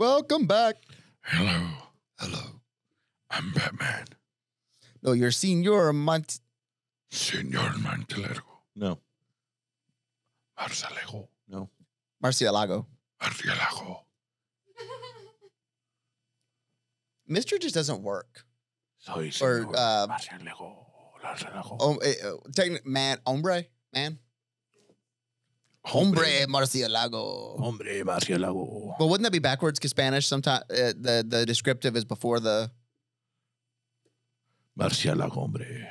Welcome back. Hello. Hello. I'm Batman. No, you're Senor Senor Montclair. No. Murcielago. No. Murcielago. Murcielago. Mr. just doesn't work. Soy Or, Senor Murcielago. Man, hombre, man. Hombre Murcielago. Hombre Murcielago. But wouldn't that be backwards? Because Spanish sometimes the descriptive is before the Murcielago, hombre.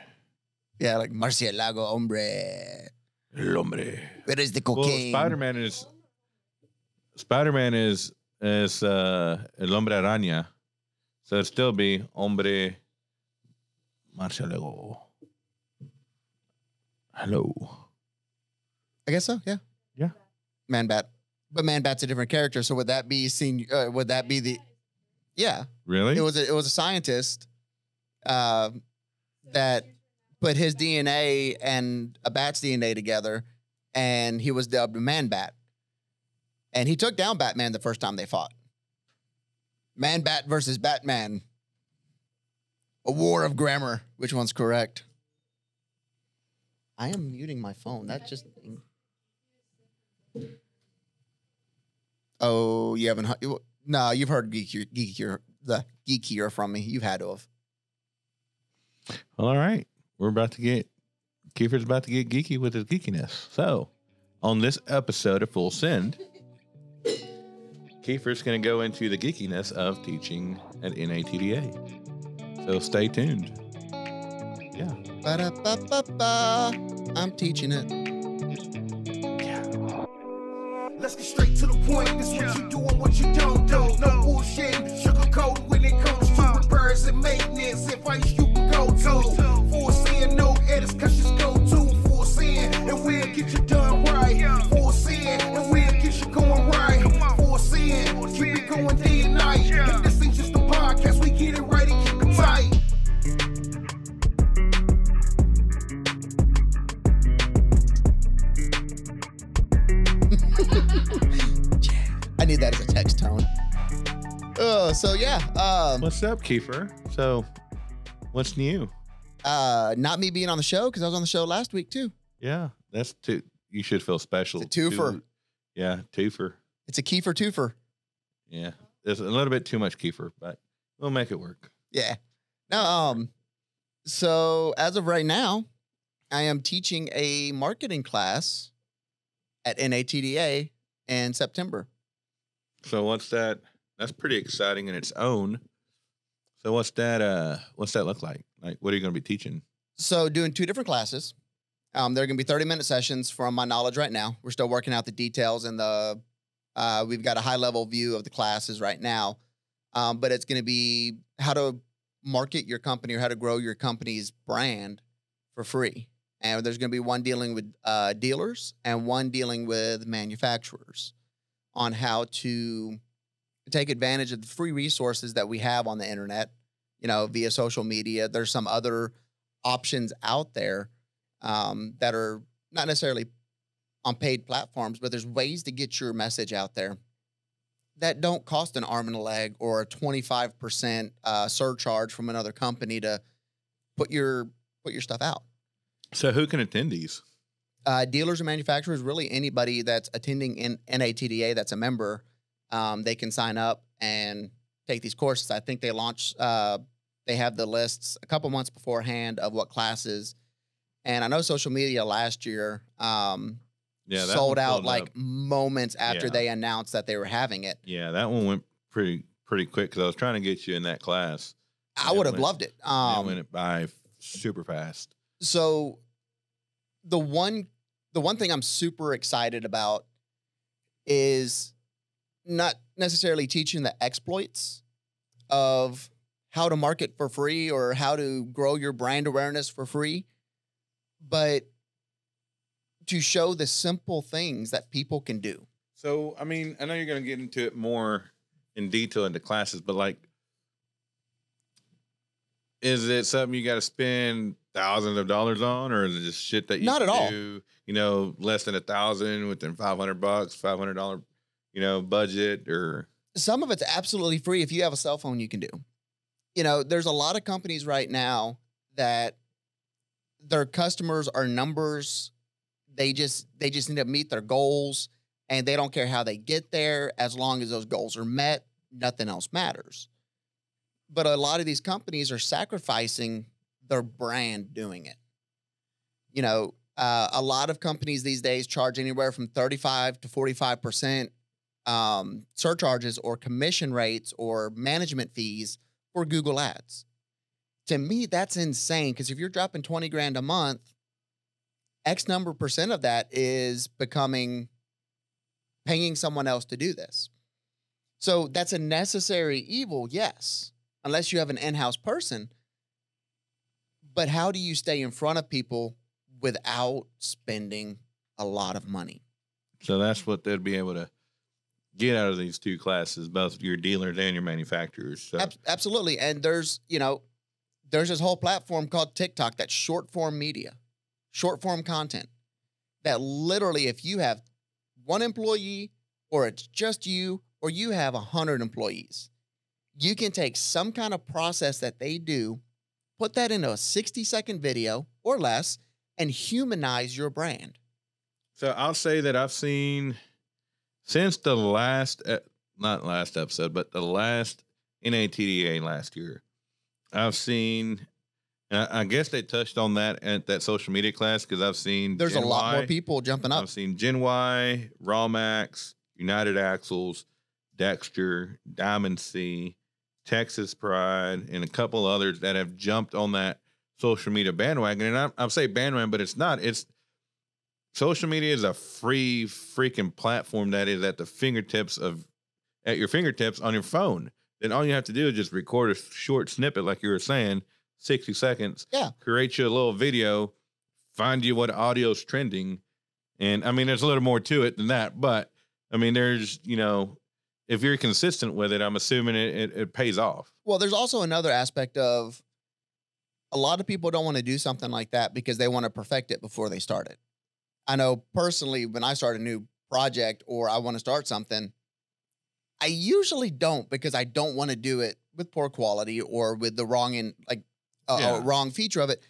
yeah, like Murcielago, hombre. El hombre. Where is the Well, cocaine? Spider-Man is el hombre araña. So it'd still be hombre Murcielago. Hello. I guess so. Yeah. Yeah. Man Bat, but Man Bat's a different character. So would that be would that be the? Yeah. Really? It was a scientist that put his DNA and a bat's DNA together, and he was dubbed Man Bat. And he took down Batman the first time they fought. Man Bat versus Batman. A war of grammar. Which one's correct? I am muting my phone. That just. Oh, you haven't. No, you've heard geekier from me. You've had to have. Well, all right. Kiefer's about to get geeky with his geekiness. So, on this episode of Full Send, Kiefer's going to go into the geekiness of teaching at NATDA. So, stay tuned. Yeah. Ba-da-ba-ba-ba. I'm teaching it. Let's get straight to the point. This what you do and what you don't do. No bullshit, sugarcoat when it comes to repairs and maintenance. Advice you can go to. For sin, no edits, cause just go to. For sin, and we'll get you done right. For sin, and we'll get you going right. For sin, keep it going day and night. And this ain't just a podcast, we get it right and keep it tight. I need that as a text tone. So yeah. What's up, Kiefer? So, what's new? Not me being on the show because I was on the show last week too. Yeah, that's two. You should feel special. It's a twofer. Yeah, twofer. It's a Kiefer twofer. Yeah, there's a little bit too much Kiefer, but we'll make it work. Yeah. Now, so as of right now, I am teaching a marketing class at NATDA in September. So what's that? That's pretty exciting in its own. So what's that look like? Like, what are you going to be teaching? So doing two different classes. They're going to be 30-minute sessions from my knowledge right now. We're still working out the details and we've got a high-level view of the classes right now. But it's going to be how to market your company or how to grow your company's brand for free. And there's going to be one dealing with dealers and one dealing with manufacturers on how to take advantage of the free resources that we have on the internet, via social media. There's some other options out there that are not necessarily on paid platforms, but there's ways to get your message out there that don't cost an arm and a leg or a 25% surcharge from another company to put your stuff out. So who can attend these? Dealers and manufacturers, really anybody that's attending in NATDA that's a member, they can sign up and take these courses. I think they launch, they have the lists a couple months beforehand of what classes. And I know social media last year sold out like moments after they announced that they were having it. Yeah, that one went pretty quick because I was trying to get you in that class. I would have loved it. It went by super fast. So the one thing I'm super excited about is not necessarily teaching the exploits of how to market for free or how to grow your brand awareness for free, but to show the simple things that people can do. So, I mean, I know you're going to get into it more in detail in the classes, but like, is it something you got to spend thousands of dollars on, or is it just shit that you not at all do, less than $1,000 within $500, $500, budget, or Some of it's absolutely free. If you have a cell phone, you can do. You know, there's a lot of companies right now that their customers are numbers. They just need to meet their goals, and they don't care how they get there. As long as those goals are met, nothing else matters. But a lot of these companies are sacrificing their brand doing it. You know, a lot of companies these days charge anywhere from 35 to 45% surcharges or commission rates or management fees for Google Ads. To me, that's insane, because if you're dropping 20 grand a month, X number percent of that is becoming paying someone else to do this. So that's a necessary evil, yes, unless you have an in-house person. But how do you stay in front of people without spending a lot of money? So that's what they'd be able to get out of these two classes, both your dealers and your manufacturers. So. Absolutely. And there's this whole platform called TikTok that's short form media, short form content that literally, if you have one employee or it's just you or you have 100 employees, you can take some kind of process that they do, put that into a 60-second video or less, and humanize your brand. So I'll say that I've seen since the last, not last episode, but the last NATDA last year, I've seen, and I guess they touched on that at that social media class, because I've seen there's Gen a lot Y, more people jumping up. I've seen Gen Y, Raw Max, United Axles, Dexter, Diamond C, Texas Pride, and a couple others that have jumped on that social media bandwagon. And I'll say bandwagon, but it's not. It's social media is a free freaking platform that is at your fingertips on your phone. Then all you have to do is just record a short snippet, like you were saying, 60 seconds. Yeah. Create you a little video, find you what audio's trending. And I mean, there's a little more to it than that, but I mean, there's, if you're consistent with it, I'm assuming it pays off. Well, there's also another aspect of a lot of people don't want to do something like that because they want to perfect it before they start it. I know personally, when I start a new project or I want to start something, I usually don't, because I don't want to do it with poor quality or with the wrong wrong feature of it.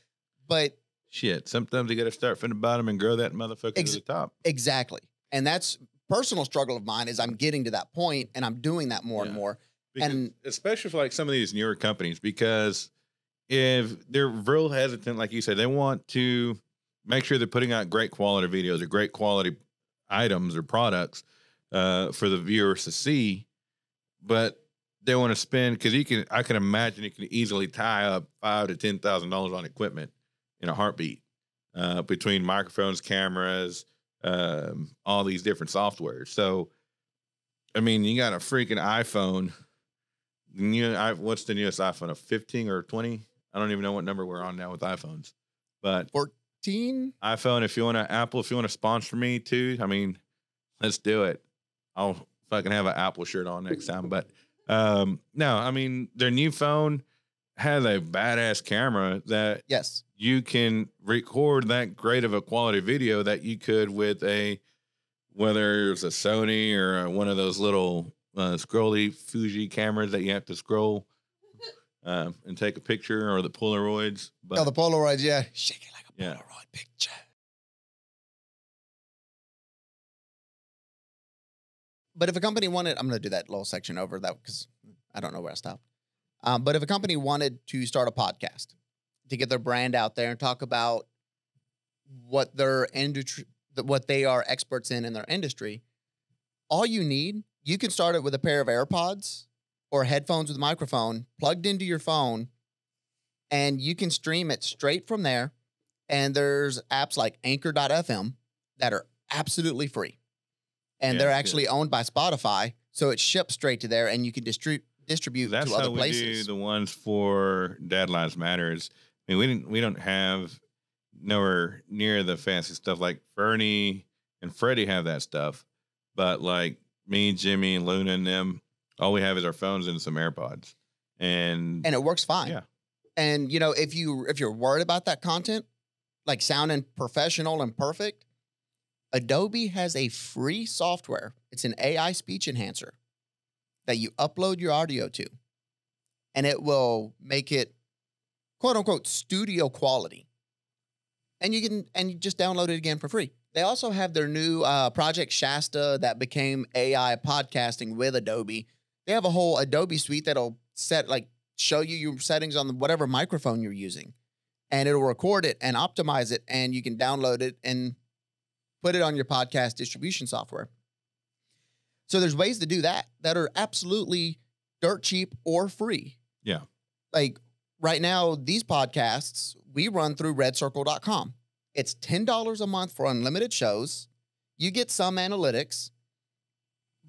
But shit, sometimes you got to start from the bottom and grow that motherfucker to the top. Exactly. And that's personal struggle of mine, is I'm getting to that point and I'm doing that more and more. Because, and especially for like some of these newer companies, because if they're real hesitant, like you said, they want to make sure they're putting out great quality videos or great quality items or products for the viewers to see, but they want to spend, because I can imagine you can easily tie up $5,000 to $10,000 on equipment in a heartbeat, between microphones, cameras, all these different softwares. So, I mean, you got a freaking iPhone. What's the newest iPhone? A 15 or 20? I don't even know what number we're on now with iPhones, but 14 iPhone. If you want to sponsor me too, I mean, let's do it. I'll fucking have an Apple shirt on next time. But no, I mean, their new phone has a badass camera that yes, you can record that great of a quality video that you could with whether it's a Sony or one of those little scrolly Fuji cameras that you have to scroll and take a picture, or the Polaroids. But, the Polaroids, yeah. Shake it like a Polaroid picture. But if a company wanted, I'm going to do that little section over that because I don't know where I stopped. But if a company wanted to start a podcast to get their brand out there and talk about what their industry, what they are experts in their industry, all you can start it with a pair of AirPods or headphones with a microphone plugged into your phone, and you can stream it straight from there. And there's apps like Anchor.fm that are absolutely free. And they're actually owned by Spotify, so it ships straight to there, and you can distribute to other places. That's how we do the ones for Dad Lives Matters. I mean, we don't have nowhere near the fancy stuff like Fernie and Freddie have that stuff, but like me, Jimmy, and Luna, and them, all we have is our phones and some AirPods, and it works fine. Yeah, and if you're worried about that content, like sounding professional and perfect, Adobe has a free software. It's an AI speech enhancer that you upload your audio to, and it will make it quote unquote studio quality. And you just download it again for free. They also have their new Project Shasta that became AI podcasting with Adobe. They have a whole Adobe suite that'll show you your settings on whatever microphone you're using, and it'll record it and optimize it, and you can download it and put it on your podcast distribution software. So there's ways to do that are absolutely dirt cheap or free. Yeah. Like right now, these podcasts, we run through redcircle.com. It's $10 a month for unlimited shows. You get some analytics,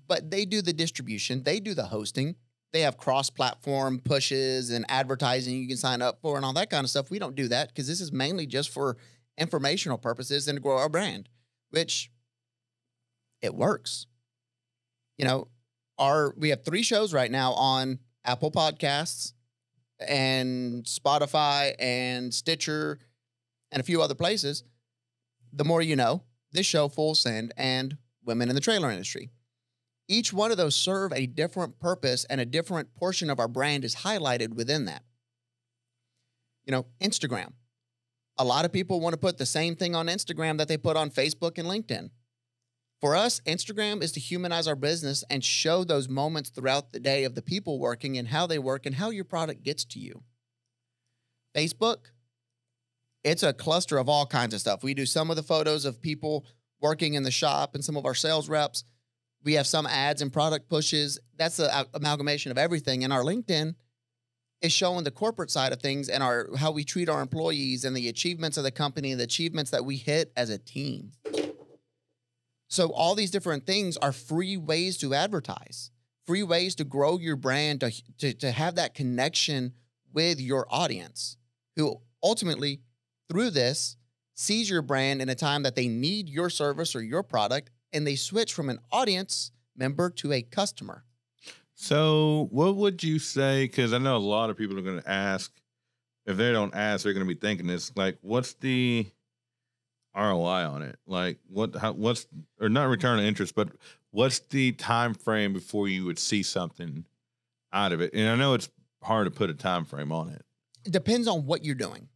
but they do the distribution. They do the hosting. They have cross-platform pushes and advertising you can sign up for and all that kind of stuff. We don't do that because this is mainly just for informational purposes and to grow our brand, which it works. You know, we have 3 shows right now on Apple Podcasts and Spotify and Stitcher and a few other places. The More You Know, this show, Full Send, and Women in the Trailer Industry. Each one of those serve a different purpose, and a different portion of our brand is highlighted within that. You know, Instagram. A lot of people want to put the same thing on Instagram that they put on Facebook and LinkedIn. For us, Instagram is to humanize our business and show those moments throughout the day of the people working and how they work and how your product gets to you. Facebook, it's a cluster of all kinds of stuff. We do some of the photos of people working in the shop and some of our sales reps. We have some ads and product pushes. That's an amalgamation of everything. And our LinkedIn is showing the corporate side of things and how we treat our employees and the achievements of the company and the achievements that we hit as a team. So all these different things are free ways to advertise, free ways to grow your brand, to have that connection with your audience, who ultimately, through this, sees your brand in a time that they need your service or your product, and they switch from an audience member to a customer. So what would you say? Because I know a lot of people are going to ask. If they don't ask, they're going to be thinking this, like, what's the ROI on it? Like, what's not return on interest, but what's the time frame before you would see something out of it? And I know it's hard to put a time frame on it. It depends on what you're doing.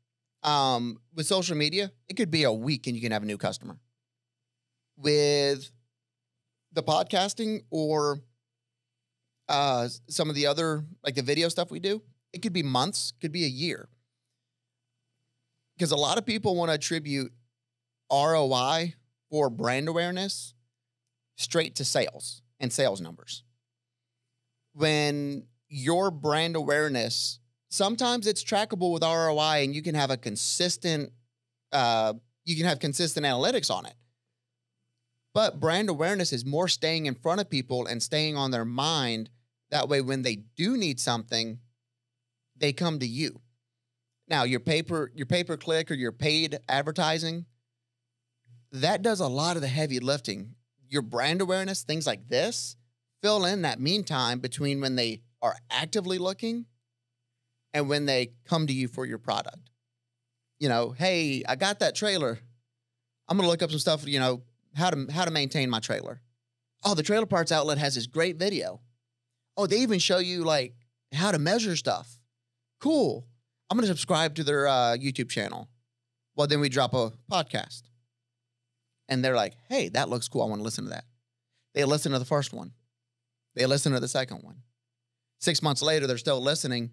With social media, it could be a week and you can have a new customer. With the podcasting or some of the other, like the video stuff we do, it could be months, could be a year. Because a lot of people want to attribute ROI for brand awareness straight to sales and sales numbers. When your brand awareness, sometimes it's trackable with ROI and you can have consistent analytics on it. But brand awareness is more staying in front of people and staying on their mind. That way, when they do need something, they come to you. Now, your pay-per-click or your paid advertising, that does a lot of the heavy lifting. Your brand awareness, things like this, fill in that meantime between when they are actively looking and when they come to you for your product. You know, hey, I got that trailer. I'm going to look up some stuff, you know, how to maintain my trailer. Oh, the Trailer Parts Outlet has this great video. Oh, they even show you like how to measure stuff. Cool. I'm going to subscribe to their YouTube channel. Well, then we drop a podcast. And they're like, hey, that looks cool. I want to listen to that. They listen to the first one. They listen to the second one. 6 months later, they're still listening.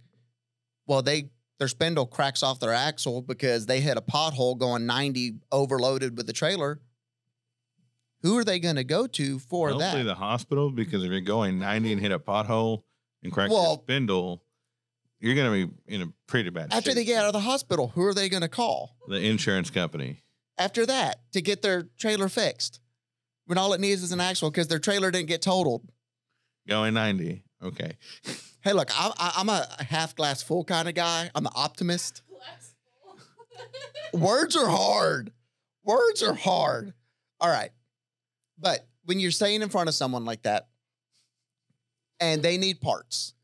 Well, their spindle cracks off their axle because they hit a pothole going 90 overloaded with the trailer. Who are they going to go to for that? Hopefully the hospital, because if you're going 90 and hit a pothole and crack your spindle, you're going to be in a pretty bad shape. After they get out of the hospital, who are they going to call? The insurance company. After that, to get their trailer fixed. When all it needs is an axle because their trailer didn't get totaled. Going 90. Okay. Hey, look, I'm a half glass full kind of guy. I'm an optimist. Words are hard. Words are hard. All right. But when you're staying in front of someone like that and they need parts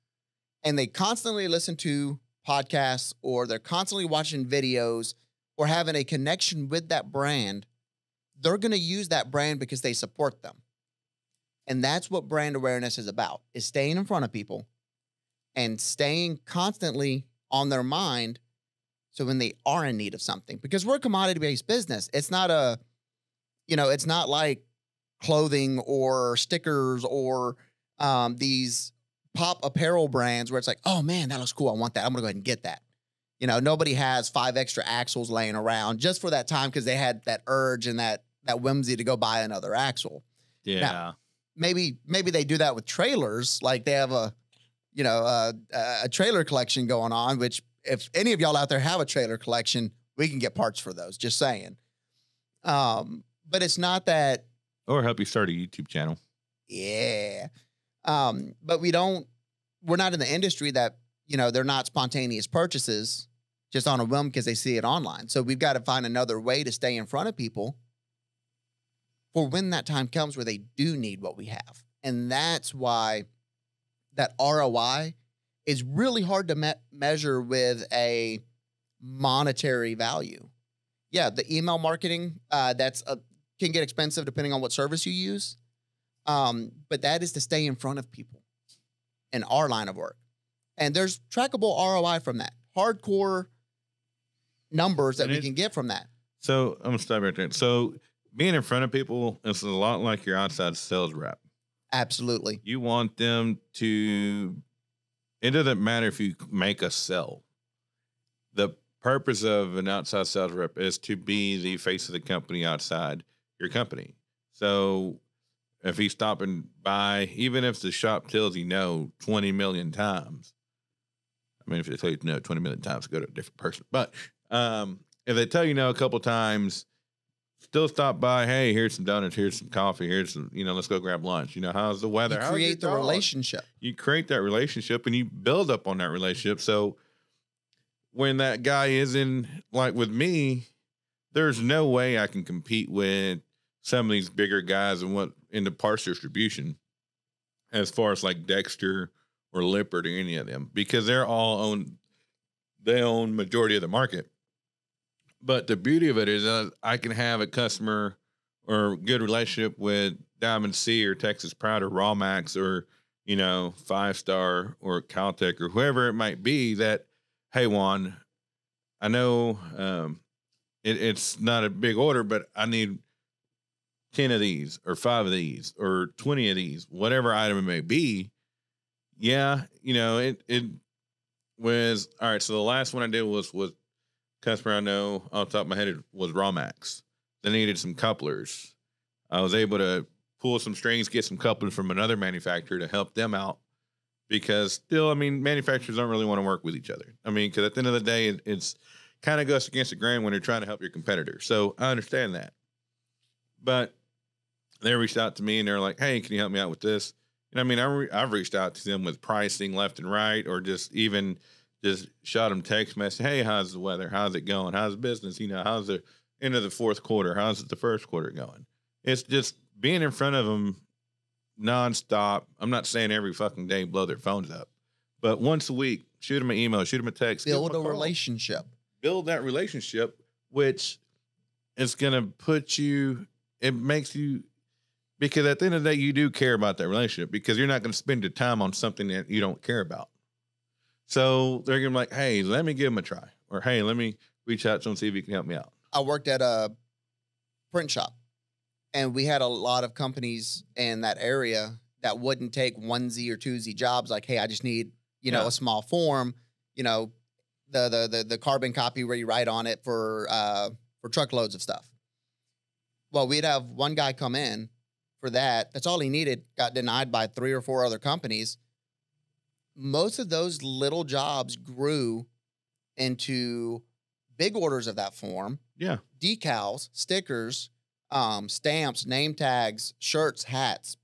and they constantly listen to podcasts or they're constantly watching videos or having a connection with that brand, they're going to use that brand because they support them. And that's what brand awareness is about, is staying in front of people and staying constantly on their mind. So when they are in need of something, because we're a commodity-based business, it's not it's not like clothing or stickers or these pop apparel brands where it's like, oh man, that looks cool. I want that. I'm going to go ahead and get that. Nobody has 5 extra axles laying around just for that time because they had that urge and that whimsy to go buy another axle. Yeah. Now, maybe they do that with trailers. Like they have a trailer collection going on, which if any of y'all out there have a trailer collection, we can get parts for those, just saying. But it's not that. Or help you start a YouTube channel. Yeah. But we're not in the industry that, they're not spontaneous purchases just on a whim because they see it online. So we've got to find another way to stay in front of people for when that time comes where they do need what we have. And that's why that ROI is really hard to measure with a monetary value. Yeah, the email marketing, can get expensive depending on what service you use. But that is to stay in front of people in our line of work. And there's trackable ROI from that. Hardcore numbers that we can get from that. So I'm going to stop right there. So being in front of people is a lot like your outside sales rep. Absolutely. You want them to, it doesn't matter if you make a sell. The purpose of an outside sales rep is to be the face of the company outside your company. So if he's stopping by, even if the shop tells you no 20 million times, I mean, if they tell you no 20 million times, go to a different person. But if they tell you no a couple times, still stop by. Hey, here's some donuts. Here's some coffee. Here's some, let's go grab lunch. How's the weather? You create the relationship. You create that relationship and you build up on that relationship. So when that guy is in, like with me, there's no way I can compete with some of these bigger guys in the parts distribution as far as like Dexter or Lippert or any of them, because they own majority of the market. But the beauty of it is I can have a customer or good relationship with Diamond C or Texas Pride or Raw Max or, 5-Star or Caltech or whoever it might be that, hey, Juan, I know it's not a big order, but I need 10 of these or 5 of these or 20 of these, whatever item it may be. Yeah, it was, all right, so the last one I did was with customer I know off the top of my head it was Raw Max. They needed some couplers. I was able to pull some strings, get some couplers from another manufacturer to help them out because still, manufacturers don't really want to work with each other. Because at the end of the day, it's kind of goes against the grain when you're trying to help your competitor. So I understand that. But they reached out to me and they're like, hey, can you help me out with this? And I've reached out to them with pricing left and right, or just shot them text message. Hey, how's the weather? How's it going? How's business? How's the end of the fourth quarter? How's the first quarter going? It's just being in front of them nonstop. I'm not saying every fucking day blow their phones up, but once a week, shoot them an email, shoot them a text. Build a relationship. Build that relationship, which is going to put you, it makes you, because at the end of the day, you do care about that relationship because you're not going to spend your time on something that you don't care about. So they're going to be like, hey, let me give them a try. Or, hey, let me reach out to them and see if you can help me out. I worked at a print shop, and we had a lot of companies in that area that wouldn't take onesie or twosie jobs. Like, hey, I just need, a small form, the carbon copy where you write on it for truckloads of stuff. Well, we'd have one guy come in for that. That's all he needed. Got denied by 3 or 4 other companies. Most of those little jobs grew into big orders of that form. Yeah. Decals, stickers, stamps, name tags, shirts, hats,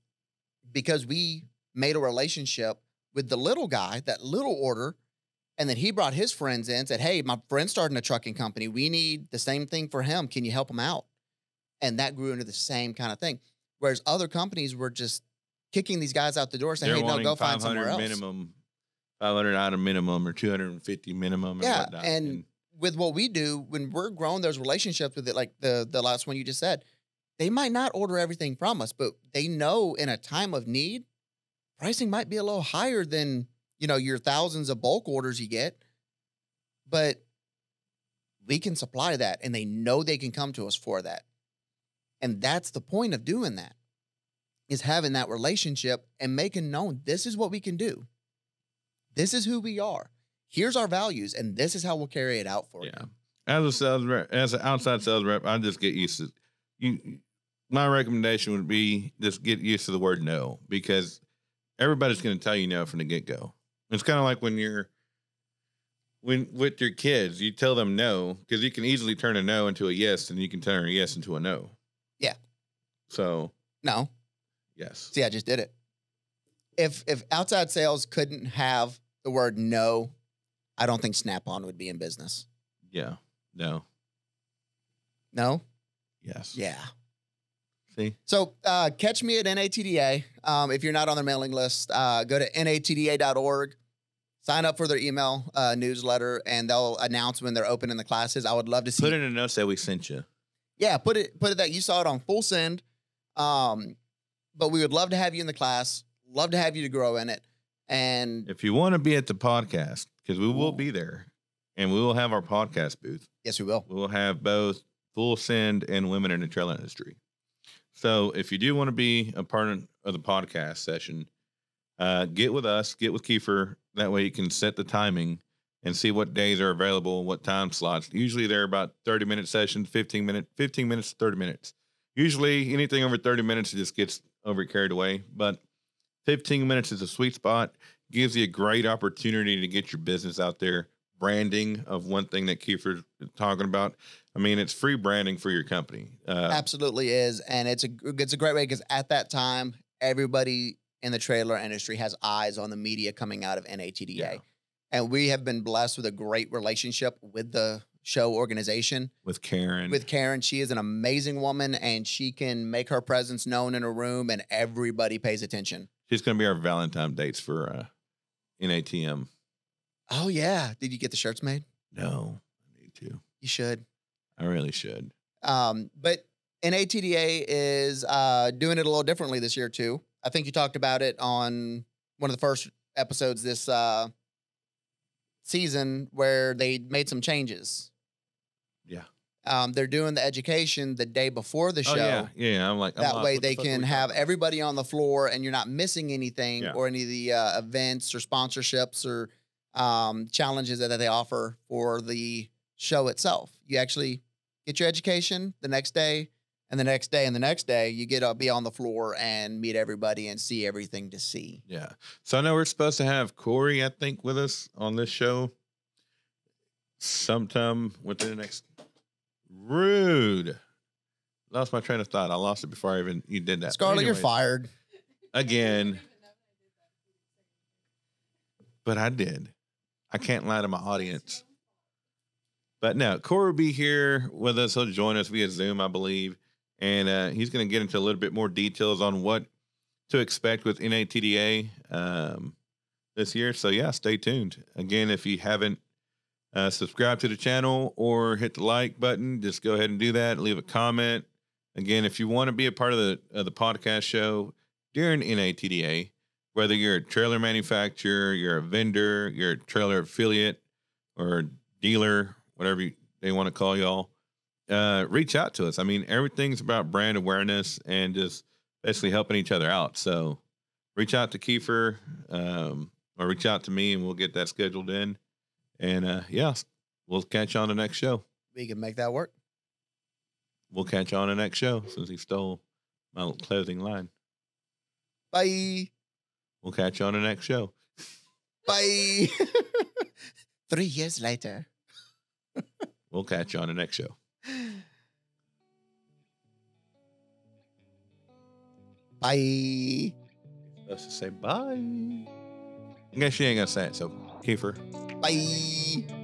because we made a relationship with the little guy, that little order. And then he brought his friends in, said, hey, my friend's starting a trucking company. We need the same thing for him. Can you help him out? And that grew into the same kind of thing. Whereas other companies were just kicking these guys out the door saying, hey, no, go find somewhere else. Minimum, 500 item minimum or 250 minimum. Yeah. And with what we do, when we're growing those relationships with it, like the last one you just said, they might not order everything from us, but they know in a time of need, pricing might be a little higher than, your thousands of bulk orders you get. But we can supply that, and they know they can come to us for that. And that's the point of doing that, is having that relationship and making known this is what we can do. This is who we are. Here's our values, and this is how we'll carry it out for you. As a sales rep, as an outside sales rep, I just get used to my recommendation would be just get used to the word no, because everybody's going to tell you no from the get-go. It's kind of like when with your kids, you tell them no, because you can easily turn a no into a yes, and you can turn a yes into a no. Yeah. So. No. Yes. See, I just did it. If outside sales couldn't have the word no, I don't think Snap-on would be in business. Yeah. No. No? Yes. Yeah. See? So catch me at NATDA. If you're not on their mailing list, go to natda.org. Sign up for their email newsletter, and they'll announce when they're opening the classes. I would love to see. Put in a note that we sent you. Yeah, put it that you saw it on full send. But we would love to have you in the class. Love to have you to grow in it. And if you want to be at the podcast, because we will be there, and we will have our podcast booth. Yes, we will. We will have both full send and women in the trailer industry. So if you do want to be a part of the podcast session, get with us, get with Kiefer. That way you can set the timing and see what days are available, what time slots. Usually they're about 30-minute sessions, 15 minutes, 30 minutes. Usually anything over 30 minutes just gets over carried away, but 15 minutes is a sweet spot. Gives you a great opportunity to get your business out there. Branding of one thing that Kiefer's talking about. I mean, it's free branding for your company. Absolutely is. And it's a great way, because at that time, everybody in the trailer industry has eyes on the media coming out of NATDA. Yeah. And we have been blessed with a great relationship with the show organization. With Karen. She is an amazing woman, and she can make her presence known in a room, and everybody pays attention. She's going to be our Valentine dates for NATM. Oh, yeah. Did you get the shirts made? No, I need to. You should. I really should. But NATDA is doing it a little differently this year, too. I think you talked about it on one of the first episodes this season, where they made some changes. Yeah. They're doing the education the day before the show. Oh, yeah. I'm like, that way they can have everybody on the floor, and you're not missing anything or any of the events or sponsorships or challenges that they offer for the show itself. You actually get your education the next day, and the next day, and the next day. You get to be on the floor and meet everybody and see everything to see. Yeah. So I know we're supposed to have Corey, I think, with us on this show sometime within the next. Rude. Lost my train of thought. I lost it before you did that. Scarlett, you're fired. Again. But I did. I can't lie to my audience. But no, Corey will be here with us. He'll join us via Zoom, I believe. And he's going to get into a little bit more details on what to expect with NATDA this year. So, yeah, stay tuned. Again, if you haven't subscribed to the channel or hit the like button, just go ahead and do that. Leave a comment. Again, if you want to be a part of the podcast show during NATDA, whether you're a trailer manufacturer, you're a vendor, you're a trailer affiliate or dealer, whatever they want to call y'all, reach out to us. I mean, everything's about brand awareness and just basically helping each other out. So reach out to Kiefer or reach out to me, and we'll get that scheduled in. And, yeah, we'll catch you on the next show. We can make that work. We'll catch you on the next show, since he stole my little clothing line. Bye. We'll catch you on the next show. Bye. 3 years later. We'll catch you on the next show. Bye. You're supposed to say bye. I guess she ain't going to say it, so Kiefer. Bye.